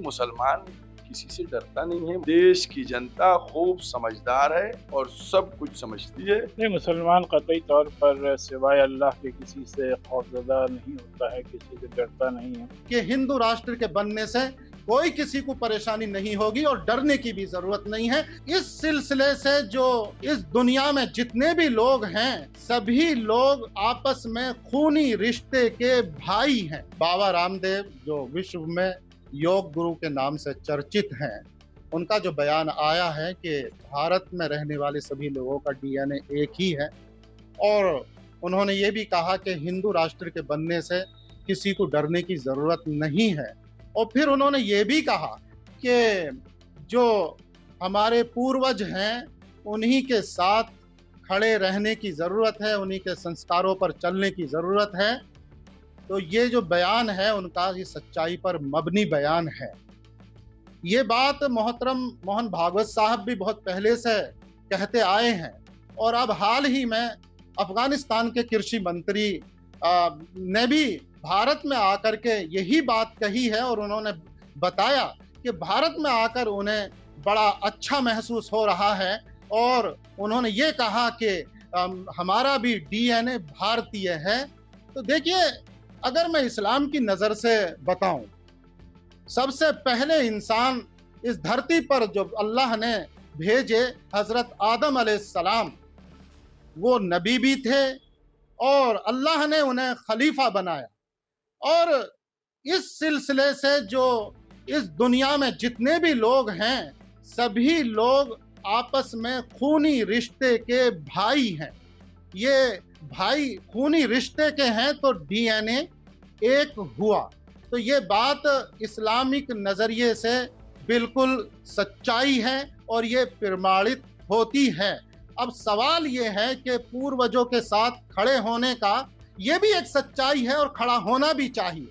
मुसलमान किसी से डरता नहीं है। देश की जनता खूब समझदार है और सब कुछ समझती है। नहीं, मुसलमान कतई तौर पर सिवाय अल्लाह के किसी से खौफजदा नहीं होता है, किसी से डरता नहीं है। कि हिंदू राष्ट्र के बनने से कोई किसी को परेशानी नहीं होगी और डरने की भी जरूरत नहीं है। इस सिलसिले से जो इस दुनिया में जितने भी लोग हैं, सभी लोग आपस में खूनी रिश्ते के भाई हैं। बाबा रामदेव जो विश्व में योग गुरु के नाम से चर्चित हैं, उनका जो बयान आया है कि भारत में रहने वाले सभी लोगों का डीएनए एक ही है, और उन्होंने ये भी कहा कि हिंदू राष्ट्र के बनने से किसी को डरने की जरूरत नहीं है। और फिर उन्होंने ये भी कहा कि जो हमारे पूर्वज हैं, उन्हीं के साथ खड़े रहने की जरूरत है, उन्हीं के संस्कारों पर चलने की जरूरत है। तो ये जो बयान है उनका, ये सच्चाई पर मबनी बयान है। ये बात मोहतरम मोहन भागवत साहब भी बहुत पहले से कहते आए हैं, और अब हाल ही में अफगानिस्तान के कृषि मंत्री ने भी भारत में आकर के यही बात कही है, और उन्होंने बताया कि भारत में आकर उन्हें बड़ा अच्छा महसूस हो रहा है, और उन्होंने ये कहा कि हमारा भी डीएनए भारतीय है। तो देखिए, अगर मैं इस्लाम की नज़र से बताऊं, सबसे पहले इंसान इस धरती पर जो अल्लाह ने भेजे, हजरत आदम अलैहिस्सलाम, वो नबी भी थे और अल्लाह ने उन्हें खलीफा बनाया। और इस सिलसिले से जो इस दुनिया में जितने भी लोग हैं, सभी लोग आपस में खूनी रिश्ते के भाई हैं। ये भाई खूनी रिश्ते के हैं तो डीएनए एक हुआ। तो ये बात इस्लामिक नजरिए से बिल्कुल सच्चाई है और ये प्रमाणित होती है। अब सवाल ये है कि पूर्वजों के साथ खड़े होने का ये भी एक सच्चाई है और खड़ा होना भी चाहिए,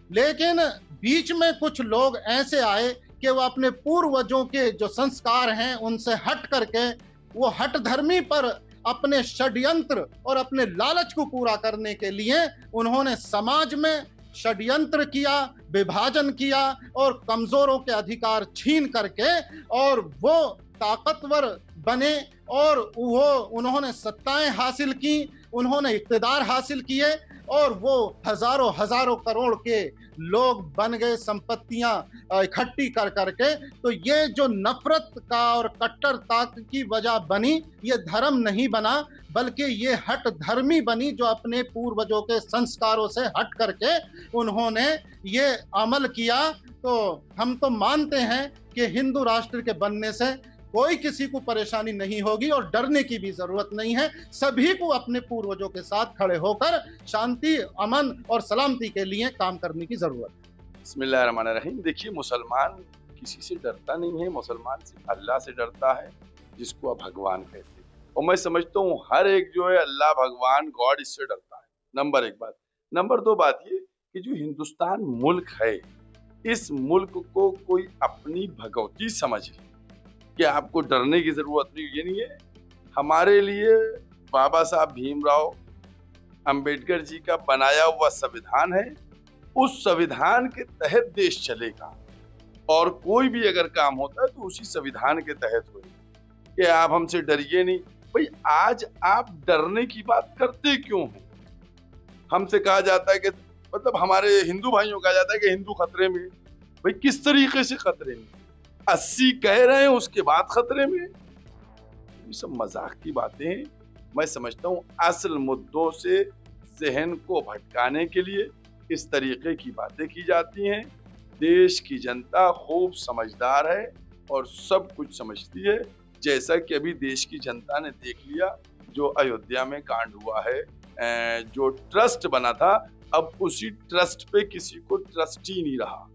लेकिन बीच में कुछ लोग ऐसे आए कि वो अपने पूर्वजों के जो संस्कार हैं उनसे हट करके वो हट धर्मी पर अपने षड्यंत्र और अपने लालच को पूरा करने के लिए उन्होंने समाज में षड्यंत्र किया, विभाजन किया और कमजोरों के अधिकार छीन करके और वो ताकतवर बने और वो उन्होंने सत्ताएं हासिल की, उन्होंने इक़्तिदार हासिल किए और वो हजारों हजारों करोड़ के लोग बन गए, संपत्तियां इकट्ठी कर करके। तो ये जो नफरत का और कट्टरता की वजह बनी, ये धर्म नहीं बना, बल्कि ये हट धर्मी बनी, जो अपने पूर्वजों के संस्कारों से हट करके उन्होंने ये अमल किया। तो हम तो मानते हैं कि हिंदू राष्ट्र के बनने से कोई किसी को परेशानी नहीं होगी और डरने की भी जरूरत नहीं है। सभी को अपने पूर्वजों के साथ खड़े होकर शांति, अमन और सलामती के लिए काम करने की जरूरत है। बिस्मिल्लाहिर्रहमानिर्रहीम। देखिए, मुसलमान किसी से डरता नहीं है, मुसलमान सिर्फ अल्लाह से डरता है, जिसको आप भगवान कहते हैं। और मैं समझता हूँ हर एक जो है अल्लाह, भगवान, गॉड, इससे डरता है। नंबर एक बात। नंबर दो बात ये कि जो हिंदुस्तान मुल्क है, इस मुल्क को कोई अपनी भगवती समझ ले कि आपको डरने की जरूरत नहीं। ये नहीं है। हमारे लिए बाबा साहब भीमराव अंबेडकर जी का बनाया हुआ संविधान है, उस संविधान के तहत देश चलेगा और कोई भी अगर काम होता है तो उसी संविधान के तहत होगा। कि आप हमसे डरिए नहीं। भाई, आज आप डरने की बात करते क्यों हैं? हमसे कहा जाता है कि मतलब हमारे हिंदू भाइयों कहा जाता है कि हिंदू खतरे में। भाई, किस तरीके से खतरे में? 80 कह रहे हैं, उसके बाद खतरे में? ये सब मजाक की बातें हैं। मैं समझता हूँ असल मुद्दों से जहन को भटकाने के लिए इस तरीके की बातें की जाती हैं। देश की जनता खूब समझदार है और सब कुछ समझती है, जैसा कि अभी देश की जनता ने देख लिया जो अयोध्या में कांड हुआ है। जो ट्रस्ट बना था, अब उसी ट्रस्ट पे किसी को ट्रस्ट ही नहीं रहा।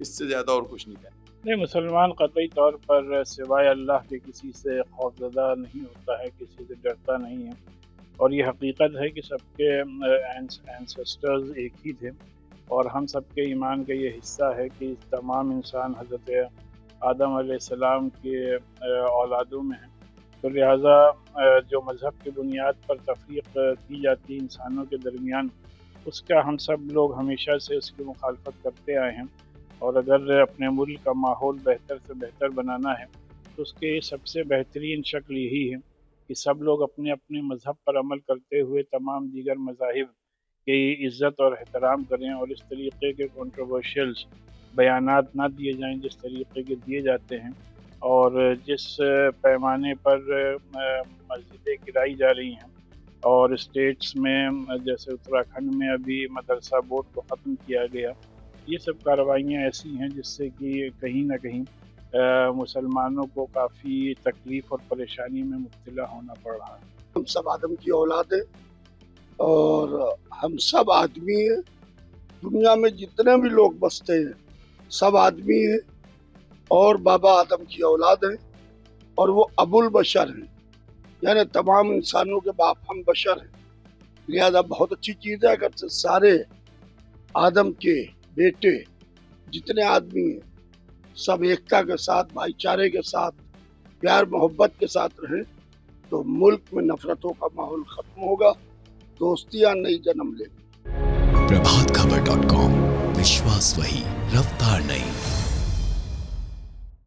इससे ज्यादा और कुछ नहीं कहना। नहीं, मुसलमान कतई तौर पर सिवाय अल्लाह के किसी से खौफजदा नहीं होता है, किसी से डरता नहीं है। और ये हकीकत है कि सबके एंसेस्टर्स एक ही थे और हम सबके ईमान का ये हिस्सा है कि तमाम इंसान हज़रत आदम अलैहिस्सलाम के औलादों में हैं। तो लिहाजा जो मज़हब की बुनियाद पर तफरीक की जाती है इंसानों के दरमियान, उसका हम सब लोग हमेशा से उसकी मुखालफत करते आए हैं। और अगर अपने मुल्क का माहौल बेहतर से बेहतर बनाना है तो उसके सबसे बेहतरीन शक्ल यही है कि सब लोग अपने अपने मज़हब पर अमल करते हुए तमाम दीगर मज़ाहिब की इज़्ज़त और एहतराम करें और इस तरीके के कंट्रोवर्शियल बयानात ना दिए जाएं जिस तरीके के दिए जाते हैं। और जिस पैमाने पर मस्जिदें गिराई जा रही हैं और स्टेट्स में जैसे उत्तराखंड में अभी मदरसा बोर्ड को ख़त्म किया गया, ये सब कार्रवाइयाँ ऐसी हैं जिससे कि कहीं ना कहीं मुसलमानों को काफ़ी तकलीफ़ और परेशानी में मुब्तला होना पड़ रहा है। हम सब आदम की औलाद है और हम सब आदमी हैं। दुनिया में जितने भी लोग बसते हैं सब आदमी हैं और बाबा आदम की औलाद हैं और वो अबुल बशर हैं, यानी तमाम इंसानों के बाप हम बशर हैं। लिहाजा बहुत अच्छी चीज़ है अगर सारे आदम के बेटे जितने आदमी हैं सब एकता के साथ, भाईचारे के साथ, प्यार मोहब्बत के साथ रहें तो मुल्क में नफरतों का माहौल खत्म होगा, दोस्तियां नई जन्म लेंगी। प्रभातखबर.com, विश्वास वही, रफ्तार नहीं।